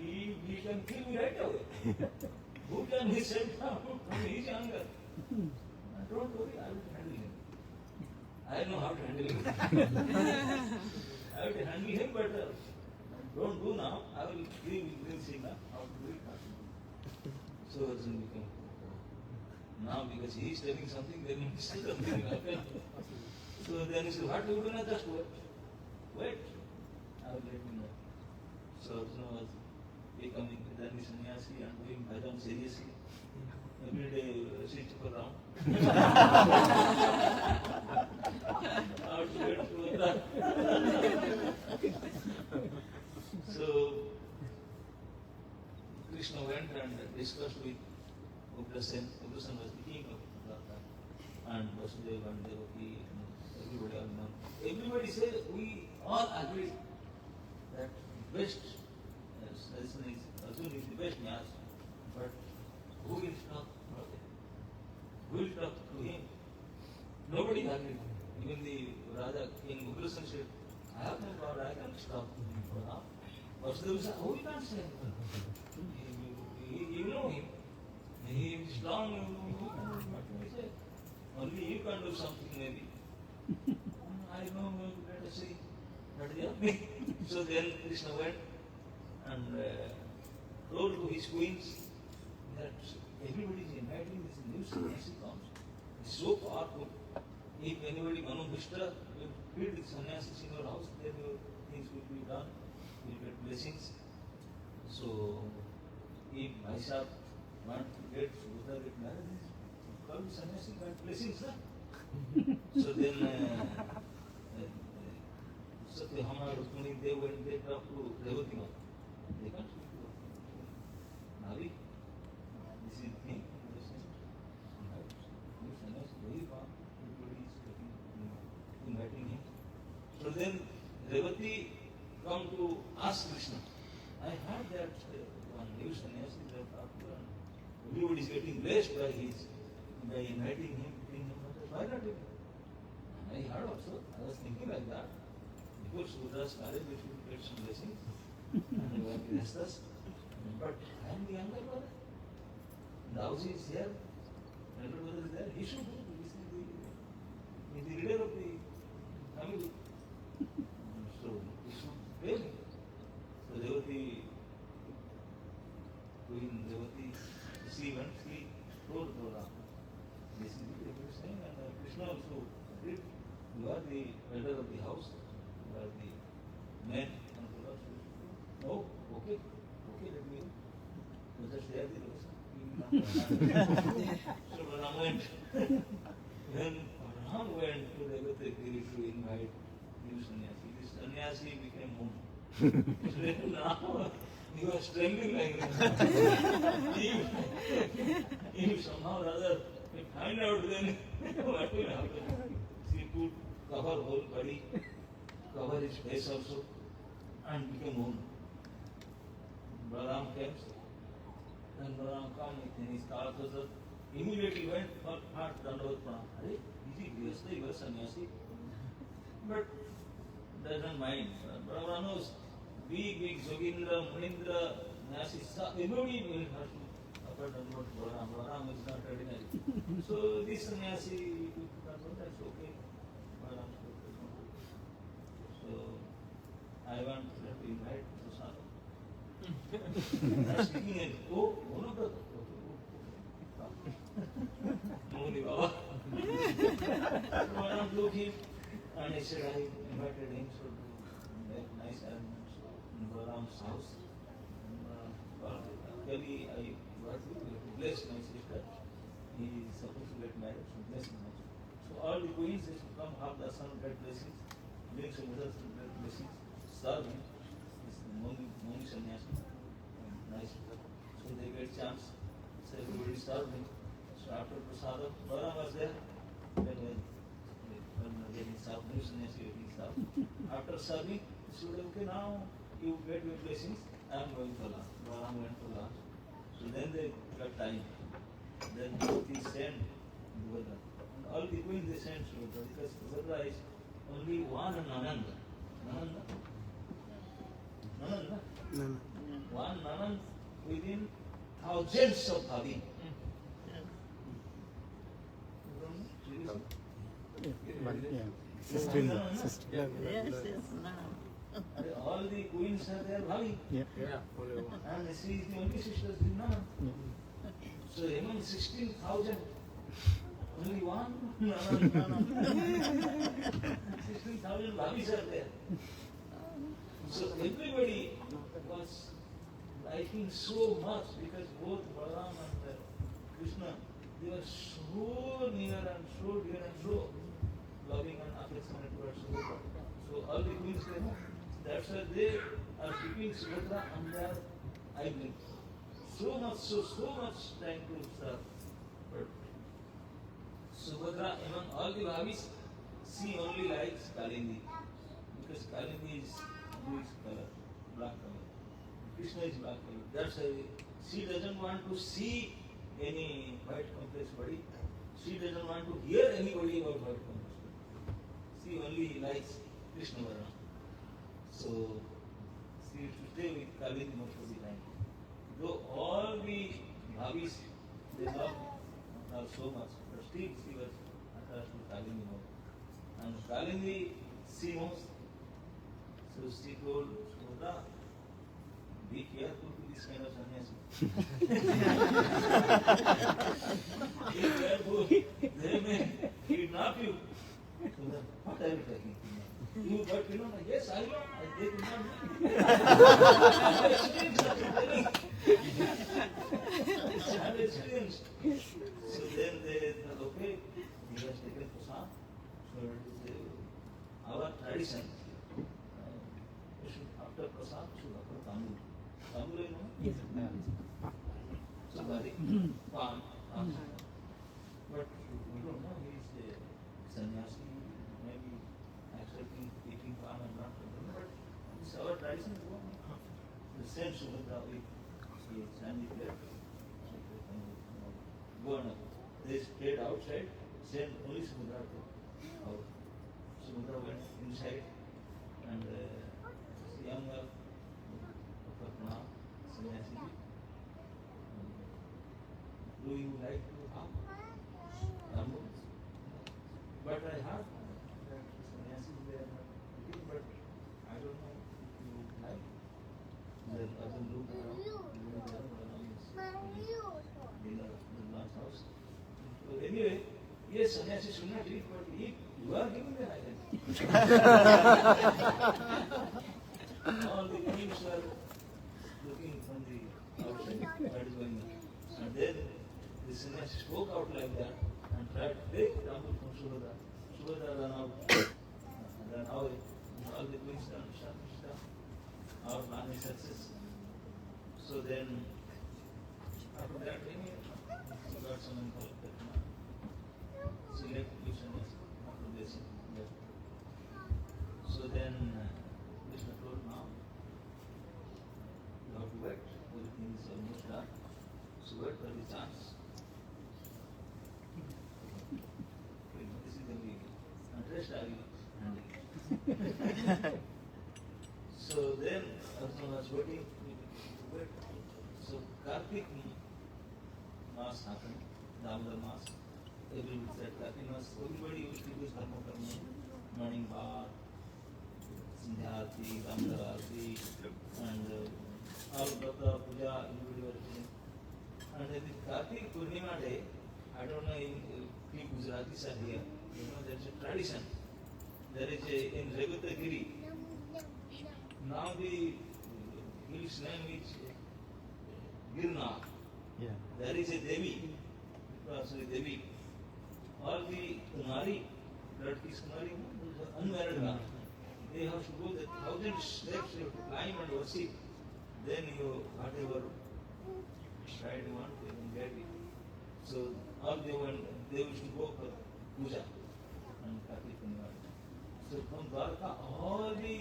he can kill me right away. Who can he send down from his anger? Don't worry, I will handle him. I know how to handle him. I will handle him, but don't do now. I will see now how to do it. So Arjun became. Now because he is telling something, then he is still something. So then he said, what do you do now? Just wait. Wait. I will let you know. So Arjuna was becoming Vedani sannyasi and doing bhajan seriously. Every day sit around. How to get through that. So Krishna went and discussed with Ugrasen. Ugrasen was the king of Dwarka. And Vasudeva and Devaki and everybody all known. Everybody said we all agree that best Arjuna is the best Nyas. But who will stop? Who will talk to him? Nobody agreed. Even the Raja King Ugrasen said, I have no power, I can't stop him for now. Vasudeva said, oh, you can't say anything. You know him. He is strong. What can I say? Only you can do something maybe. I know, let us see. That is me. So then Krishna went and told to his queens that everybody is inviting this new sannyasi comes. It's so powerful. If anybody, Manu Bhishta, will feed the sannyasis in your house, then your things will be done. You will get blessings. So, if myself want to get Subhadra get married, call the sannyasi, get blessings, na? So then, Satyabhama, Rukmini, they went, they talked to Revati Ma. They can't speak to her. Navi, this is the thing, asked Krishna, I heard that one new sannyasi is a popular. Everybody is getting blessed by inviting him, putting him on the why not him? I heard also. I was thinking like that. Before Sudra's marriage, we should get some blessings. And we were Grihasthas. But I am the younger brother. Dauji is here. Elder brother is there. He should do. He is the leader of the family. So he should pay me. So Devati, Queen Devati, she went, she told Balaram. This is what he was saying, and Krishna also agreed. You are the elder of the house. You are the man. And Balaram said, oh, okay, let me go. So just there the relation. So Balaram went. When Balaram went to Devati to invite new sannyasi, this sannyasi became moon. Now he was trembling like that. If somehow or other we find out, then what will happen? She could cover whole body, cover his face also, and became moon. Balaram came, then Balaram came in his car, so immediately went for heart Dandavat Pranam. Are is he Grihastha, he was sannyasi? But doesn't mind. Balaram knows big Jogindra, Munindra, Nasi, everybody will have to apart Dandavat Balaram. Balaram is not ordinary. So this sannyasi, that's okay. Balaram is okay. So I want to invite Prasadam. I'm speaking and oh, one of the Moni Baba. Balaram took him and I said I invited him so to make nice arrangements in Balaram's house. Actually, I blessed my sister. He is supposed to get married, so bless him also. So all the queens is to come, have the son get blessings, bring some others to get blessings, serve him. This is Moni sannyasi. Nice. So they get chance. So everybody serve him. So after Prasadam, Balaram was there. Then he served, new sannyasi he served. After serving, he said, okay, now you get your blessings. I am going for lunch. Balaram went for lunch. So then they got time. Then he sent Subhadra. And all the queens they sent Subhadra because Subhadra is only one Nananda. Nananda? One Nanand within thousands of Bhavi. Sister. Yes, now. All the queens are there Bhavi. Yeah. And she is the only sister, Nanand. So among 16,000, only one Nanand. 16,000 Bhavis are there. So everybody was liking so much because both Balaram and Krishna, they were so near and so dear and so loving and affectionate towards Subhadra. So all the queens came up. That's why they are keeping Subhadra and they are idling. So much time to serve. But Subhadra, among all the Bhavis, she only likes Kalindi. Because Kalindi is blue color, black color. Krishna is black color. That's why she doesn't want to see any white complex body. She doesn't want to hear anybody about white complex body. She only likes Krishna Varna. So she used to stay with Kalindi most of the time. Though all the Bhavis, they love her so much, but still she was attached to Kalindi more. And Kalindi, she knows. So she told Subhadra, be careful with this kind of sannyasi. Be careful, they may kidnap you. Subhadra, what are you talking? You got to know, yes, I know, they did not know. I have experience of telling. I have experience. So then they thought, okay, he has taken prasad. So it is our tradition. After prasad, should offer tamul. Tamul, you know? Yes. So, pan. But we don't know, he is a sannyasi, maybe accepting eating pan and not. But it's our tradition. send Subhadra with his sandy plate. Go on. They stayed outside, sent only Subhadra to out. Subhadra went inside and young girl, Patna, sannyasi, do you like to have Rambu? But I have sannyasi there, but I don't know if you like. Then Arjun looked around, the last house. So anyway, yes, sannyasi should not eat, but eat. You are giving the highlight. All the kings were looking from the outside, what is going on. And then the sannyasi spoke out like that and tried to take Rambu from Subhadra. Subhadra ran out. Ran away. All the queens done, shut. Our plan is success. So then, after that, he got someone called Patna. She left the sannyasi after this. So then, Krishna told now, you have to wait. Everything is almost done. So wait for the chance. This is the way. And rest are you. So then Arjuna was waiting. So Kartik Mass happened, Damodar Mass. Everybody said Kartik Mass. Everybody used to do Dharma Karma, morning bath, Sandhya Aarti, Damodar Aarti, and all Vrata, Puja, everybody was doing. And the Kartik Purnima day, I don't know in Gujaratis are here, you know, there is a tradition. There is a, in Revatagiri, now the hill's name is Girnar. Yeah. There is a Devi, Sri Devi. All the Kumari, Ladki's Kumari, unmarried girl, they have to go the 1,000 steps, you have to climb and worship. Then you, whatever pride you want, you can get it. So all they used to go for puja and Kartik Purnima. So from Dwarka, all the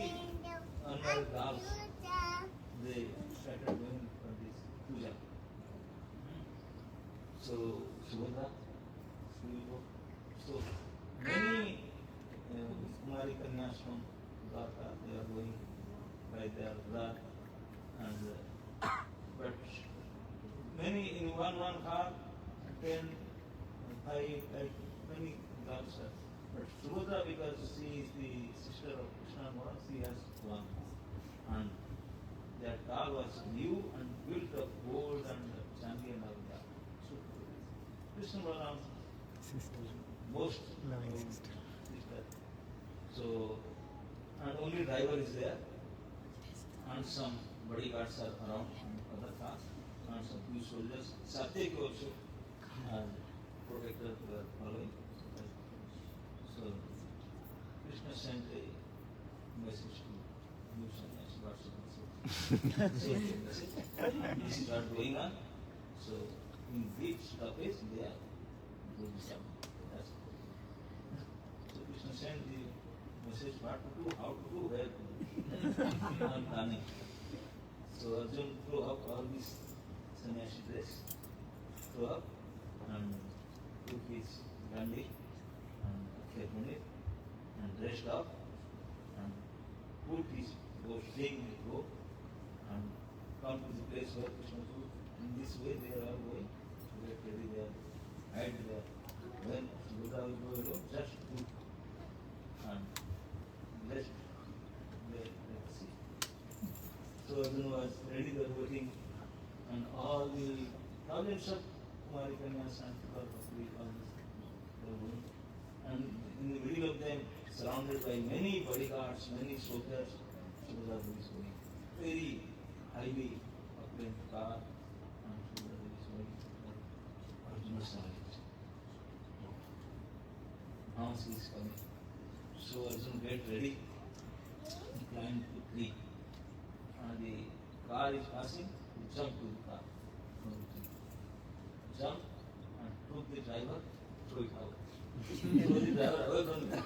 unmarried girls, they started going for this puja. So Subhadra, so many Kumari Kanyas from Dwarka, they are going by their blood, and but many in one car, 10, 5, 8, many girls are. But Subhadra, because she is the sister of Krishna and Balaram, she has one. And that car was new and built of gold and chandi and all that. So Krishna and Balaram, most Loving sister. sister. So, and only driver is there. And some bodyguards are around in other cars. And some few soldiers. Satyaki also. And protectors were following. So, Krishna sent a message to new sannyasi, WhatsApp message. So, this is what going on. So, in which stoppage they are doing some. That's it. So, Krishna sent the message what to do, how to do, where to do. I'm planning. So, Arjun threw up all these sannyasi dress, threw up and took his gandhi and kept on it and dressed up and put his bow, string in the bow and come to the place where Krishna took. In this way they are all going to get ready there, hide there. When Buddha will go alone, just put and let's see. So Arjuna was ready there waiting and all the thousands of Kumari Kanyas and people of the and in the middle of them, surrounded by many bodyguards, many soldiers, Subhadra is going. Very highly opulent car, and Subhadra is going. Arjuna saw it. Now she is coming. So Arjuna get ready, he climbed to the tree. And the car is passing, he jumped to the car. From the tree. Jump and took the driver, throw it out. Throw the driver away from the car.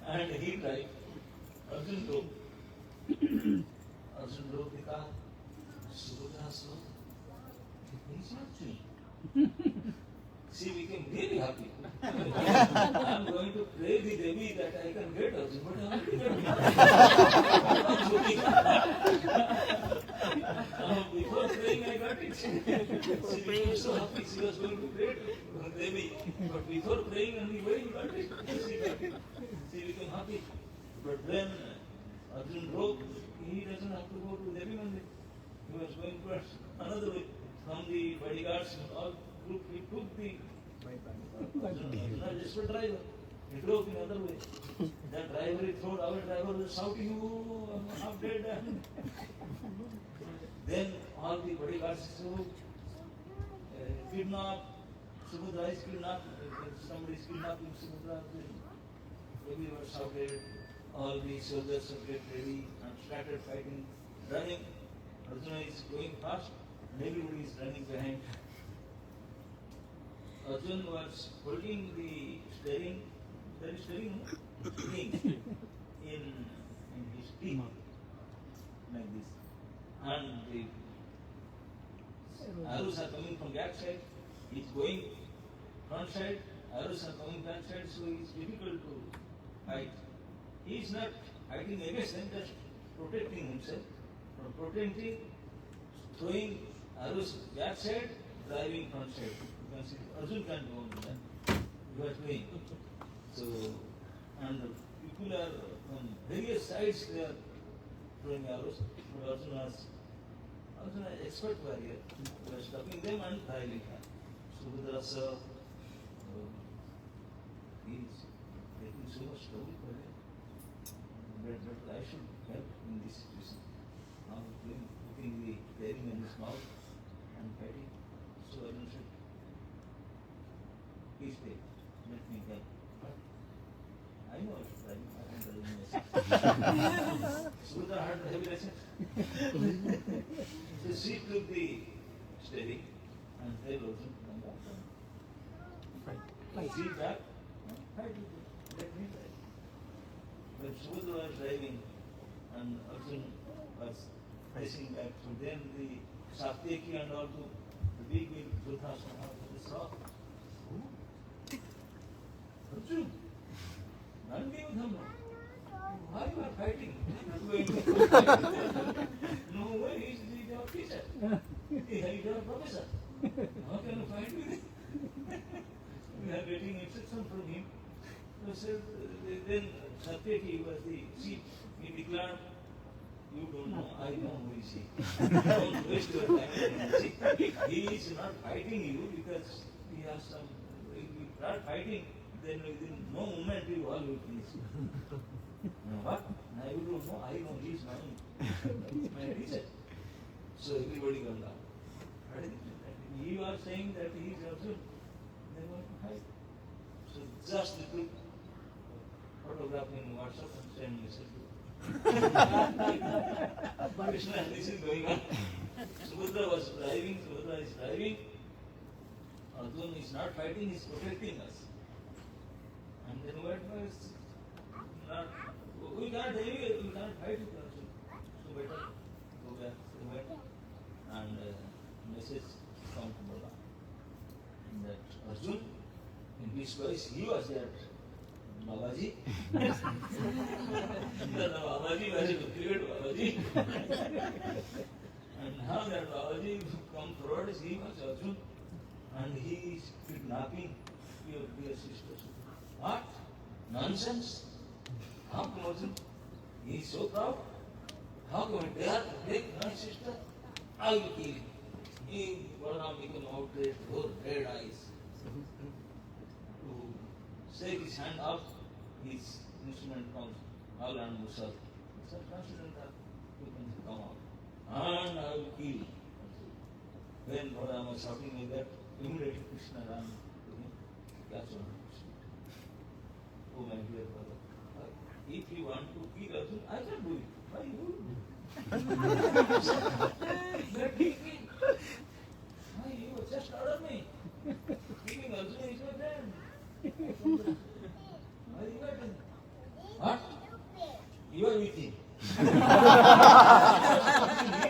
And he tried. Arjun took. He's not chewing. She became really happy. I'm going to pray the Devi that I can get Arjun, but I already got him. Before praying, I got it. She became so happy. She was going to pray to Devi, but before praying and going, got it. She became happy. But when Arjun broke, he doesn't have to go to Devi Mandir. He was going towards another way. From the bodyguards and all group, he took the Arjuna just a driver. He drove in another way. That driver, he thought our driver was shouting, "Oh, I'm half dead." Then all the bodyguards said, kidnap, Subhadra is kidnapped, somebody is kidnapping Subhadra. Everyone shouted, all the soldiers get ready and started fighting, running. Arjuna is going fast and everybody is running behind. Arjuna was holding the steering, in his teeth, like this. And the arrows are coming from back side, he's going front side, arrows are coming back side, so it's difficult to fight. He is not fighting against them, just protecting himself. From protecting, throwing arrows back side, driving front side. You can see Arjun can't go on that. He was doing. So, and people are from various sides, they are throwing arrows. But Arjun is expert warrior. He was stopping them and driving them. Subhadra sir, he is taking so much trouble for him. But I should help in this situation. Now putting the bearing in his mouth and fighting. So Arjun said, please take, let me help. But I know I should drive, I can drive myself. Subhadra had heavy lessons. So she took the steering and they wrote him come back. Fight. See back, fight with it, let me drive. But Subhadra was driving and Arjun was facing back. So then the Satyaki and all the big Dhritarashtra saw. Arjun, none gave them. Why you are fighting? No way, he is your teacher. He is your professor. How can you fight with him? We are getting instruction from him. So then Satyaki was the chief. He declared, you don't know, I know who is he. Don't waste your time. He is not fighting you because he has some, if you start fighting, then within no moment you all will finish. What? I don't know, I know he is my teacher. So everybody got down. You are saying that he is Arjun, they want to fight. So just they took photograph in WhatsApp and send message. Krishna, this is going on. Subhadra was driving, Subhadra is driving. Arjun is not fighting, he is protecting us. And then what was not, we can't fight with Arjun. So better go back. So went and message from Baba. That Arjun, in this voice, he was there. Babaji. Babaji was a cleared Babaji. And now that Babaji come forward, he was Arjun. And he is kidnapping your dear sisters. What? Nonsense? How come Arjun? He is so proud. How come I dare to take my sister? I will kill him. He Balaram became outraged, with red eyes. To shake his hand up, his instrument comes, Al and Musal. Musal considered that you can come out. And I will kill him. When Balaram was shouting like that, immediately Krishna ran to him, catch on Krishna. Oh my dear brother, if you want to kill Arjun, I can do it. Why you? Let me kill. Why you just order me? Killing Arjun is your friend. Why you got him? What? You are with him. He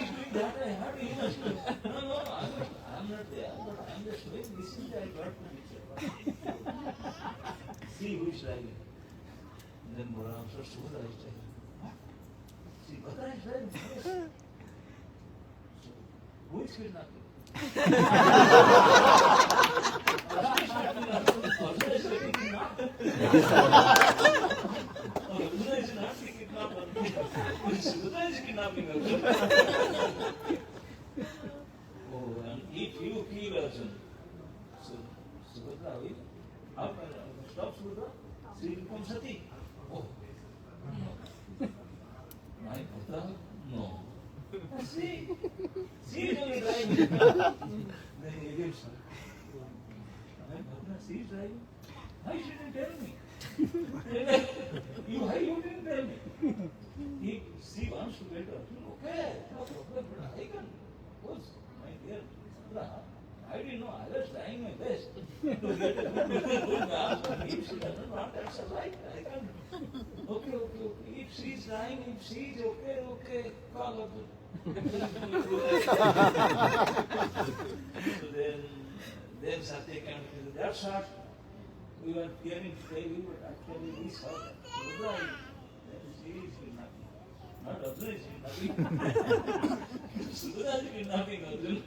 is doing that, I heard he must do. No, I am not there. This is the I got the picture. See who is driving. Then Balaram said, Subhadra is driving. What? See, Bhadra is driving. Yes. So, who is kidnapping? Arjuna is getting kidnapped. Arjuna is not the kidnapper. Subhadra is kidnapping Arjuna. Oh, and if you kill Arjuna, so Subhadra will stop Subhadra, she becomes Sati. Oh, no. My Bhadra, no. See is only driving. Then he gives her. My Bhadra, she is driving. Why you didn't tell me? Why you didn't tell me? If she wants to get Arjuna, okay, no problem, but I can. What's my dear Bhadra? I didn't know. I was trying my best to get a good answer. If she doesn't want, that's all right. I can. Okay. If she's dying, if she's okay, call her. So then Satya came to that shot. We were hearing today, we were actually we saw that. She is kidnapping. Not Arjuna is kidnapping. Subhadra is kidnapping Arjuna.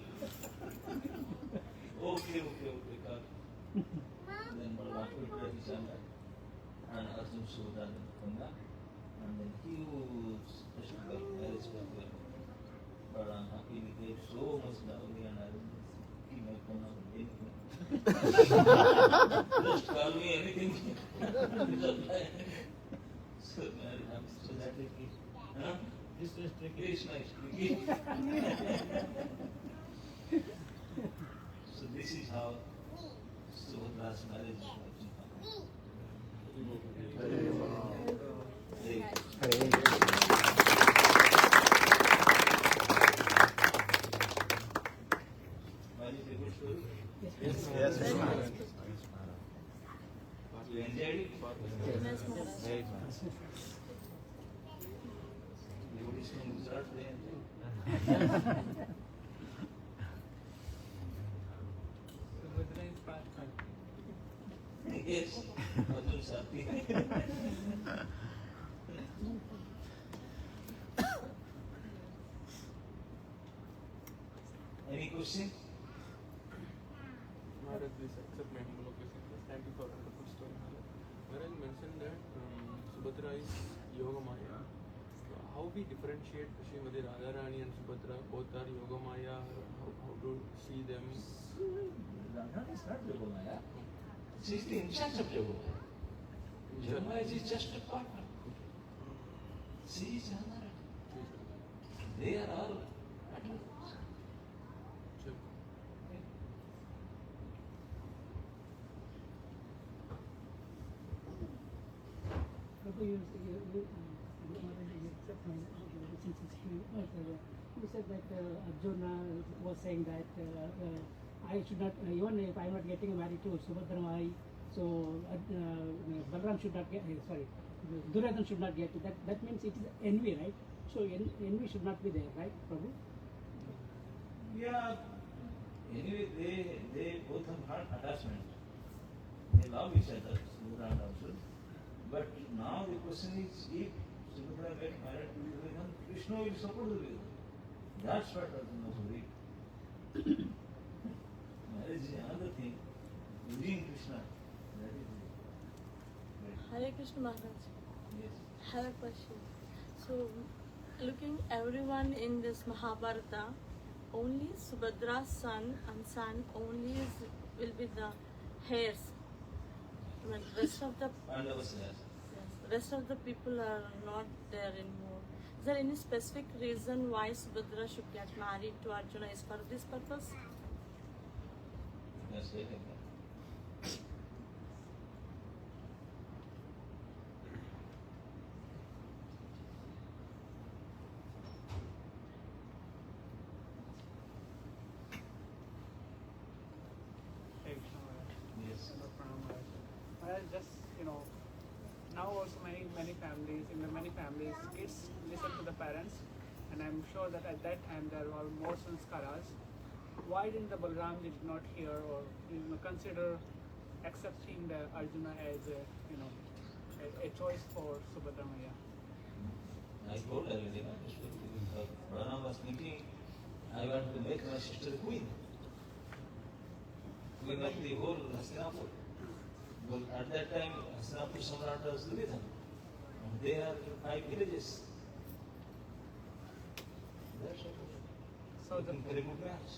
Okay, God. Then Balaram put his hand and Arjuna Subhadra come back. And then huge special marriage program. Balaram happy with it, so much lovely and Arjuna. He may come out anything. Just call me anything. So married happy. So that is it. Huh? This is tricky. It's nice, tricky. So this is how Subhadra's marriage is working. Marriage is a good story? Yes. You enjoyed it? Yes, Maharaj. Devotees from Gujarat, they enjoy. Yes, Arjuna Sati. Any question? Maharaj, please accept my humble obeisance. Thank you for the wonderful story, Maharaj. Maharaj mentioned that Subhadra is Yoga Maya. How we differentiate Srimati Radharani and Subhadra? Both are Yoga Maya. How to see them? Radha is not Yogamaya. She is the instance of Yogamaya. Yogamaya is just a partner. She is Radha. They are all partners. Prabhu, you accept my since you said that Arjuna was saying that I should not, even if I'm not getting married to Subhadra, so Balaram should not get, Duryodhana should not get it. That means it is envy, right? So envy should not be there, right, Prabhu? Yeah. Anyway, they both have had attachment. They love each other, Subhadra and Arjuna. But now the question is, if Subhadra gets married to Duryodhana, Krishna will support Duryodhana. That's what Arjuna was worried. Marriage is another thing. Using Krishna, that is it. Hare Krishna Maharaj. Yes. I have a question. So, looking everyone in this Mahabharata, only Subhadra's son only will be the heirs. I mean, rest of the Pandavas, yes. rest of the people are not there anymore. Is there any specific reason why Subhadra should get married to Arjuna? Is for this purpose? Yes, they can. Yes. Just now also many families, in the many families, kids listen to the parents, and I'm sure that at that time there were more sanskaras. why didn't the Balram did not hear or consider accepting the Arjuna as a choice for Subhadra Maya? I told already, Balaram was thinking, I want to make my sister the queen of the whole Hastinapur. But at that time, Hastinapur Samrat was Duryodhana. And they are 5 villages. That's all. So the, Very good match.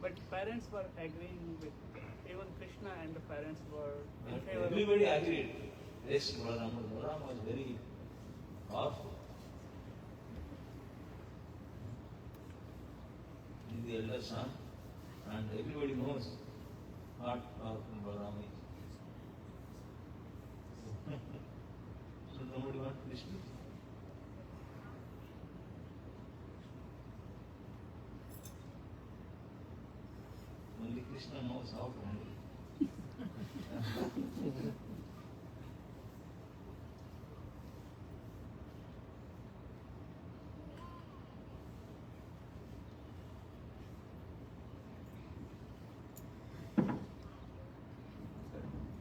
but parents were agreeing with, even Krishna and the parents were in favor of. Everybody agreed. Yes, Balaram was very powerful. He is the elder son, and everybody knows what powerful Balaram is. So nobody wants Krishna. Only Krishna knows how to handle it.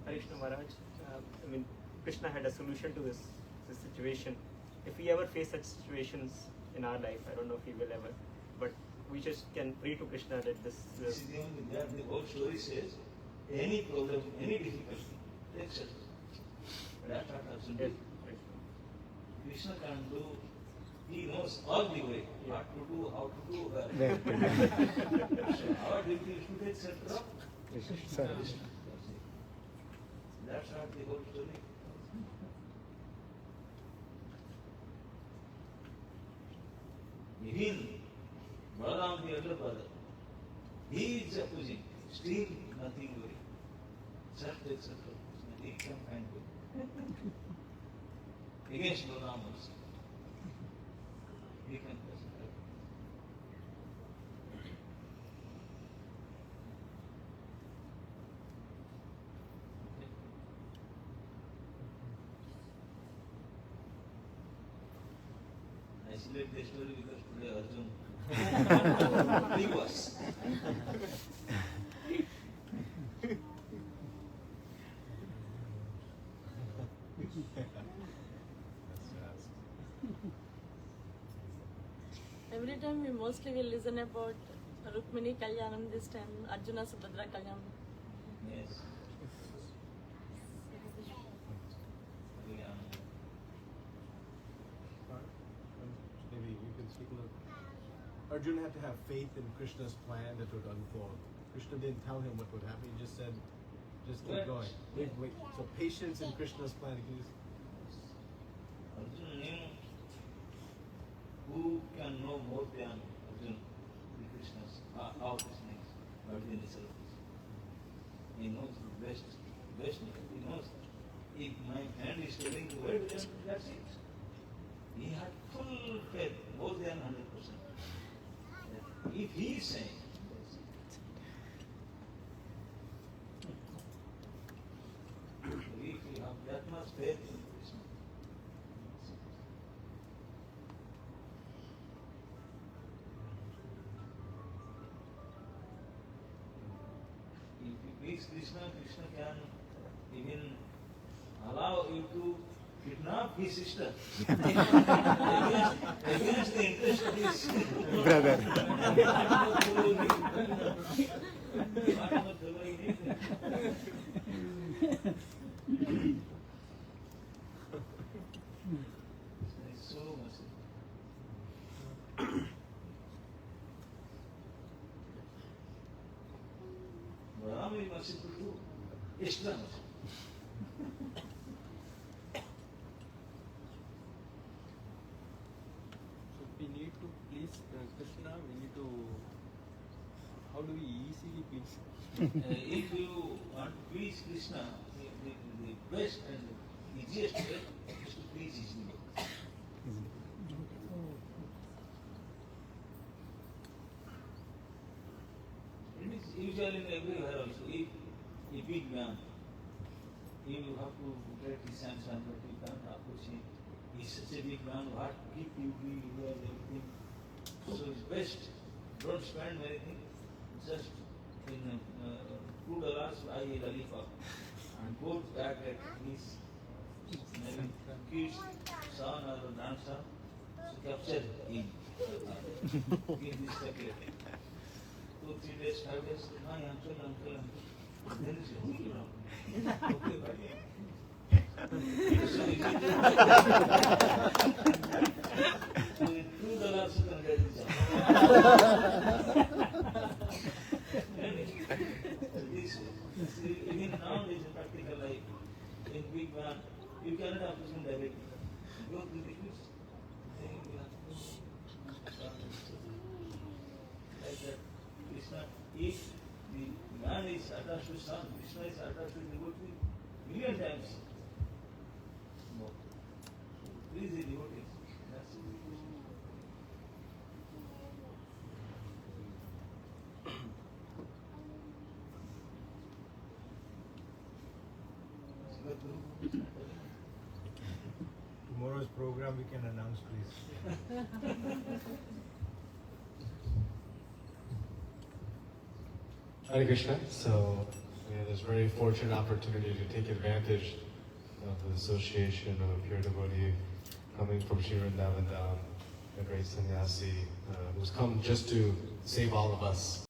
Krishna Maharaj, I mean, Krishna had a solution to this situation. If we ever face such situations in our life, I don't know if we will ever, but we just can pray to Krishna that this. This is the only that the whole story says, any problem, any difficulty, take shelter. That's what absolutely. Krishna can do, he knows all the way, what to do, how to do, where. So our duty is to take shelter of Krishna. That's not the whole story. Even Balaram, the elder brother, he is opposing. Still nothing worry. Just take shelter of Krishna. He can find way. Against Balaram also. He can present. I select the story because today Arjun big was. Every time we mostly will listen about Rukmini Kalyanam this time, Arjuna Subhadra Kalyanam. Yes. Yeah. Maybe you can speak a little. Arjuna had to have faith in Krishna's plan that would unfold. Krishna didn't tell him what would happen. He just said, just keep Wait. going. Wait. So patience in Krishna's plan. Can you Arjuna knew who can know more than Arjuna, the Krishna's, our Krishna is, but in the service. He knows the best. He knows if my hand is telling the word, then that's it. He had full faith, more than 100%. If he is saying, that's it. If you have that much faith in Krishna, if you please Krishna, Krishna can even allow you to kidnap his sister against the interest of his Brother. So much. Balaram is merciful too. Extra merciful. So we need to please Krishna. We need to. How do we easily please? If you want to please Krishna, the best and easiest way is to please his devotee. It is usual in everywhere also. If a big man, you have to get his sanction, but you can't approach him. He's such a big man, what gift you give, everything. West, don't spend anything, just in $2 buy a lollipop and go back at his maybe kids, son or grandson, so capture him in this chocolate. 2, 3 days, 5 days, my uncle. Then he said, okay, buddy. So he did it. So with $2 you can get this job. Even now it is a practical life. In big man, you cannot approach him directly. Go to the kids. Like that. Krishna, if the man is attached to son, Krishna is attached to devotee million times more. Please the devotees. That's it. Tomorrow's program we can announce, please. Hare Krishna. So we had this very fortunate opportunity to take advantage of the association of a pure devotee coming from Sri Vrindavan, a great sannyasi who's come just to save all of us.